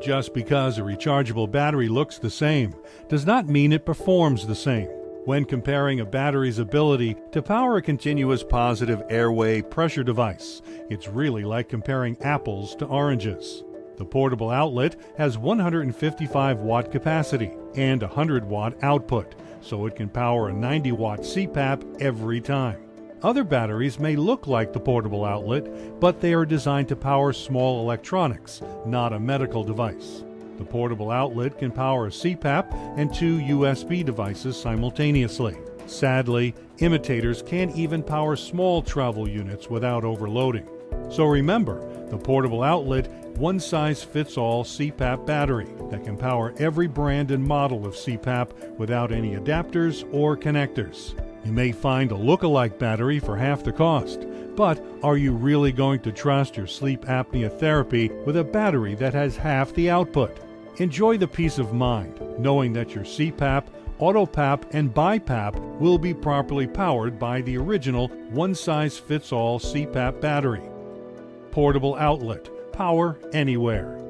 Just because a rechargeable battery looks the same does not mean it performs the same. When comparing a battery's ability to power a continuous positive airway pressure device, it's really like comparing apples to oranges. The portable outlet has 155 watt capacity and 100 watt output, so it can power a 90 watt CPAP every time. Other batteries may look like the portable outlet, but they are designed to power small electronics, not a medical device. The portable outlet can power a CPAP and 2 USB devices simultaneously. Sadly, imitators can't even power small travel units without overloading. So remember, the portable outlet one-size-fits-all CPAP battery that can power every brand and model of CPAP without any adapters or connectors. You may find a look-alike battery for half the cost, but are you really going to trust your sleep apnea therapy with a battery that has half the output? Enjoy the peace of mind knowing that your CPAP, AutoPAP, and BiPAP will be properly powered by the original one-size-fits-all CPAP battery. Portable outlet. Power anywhere.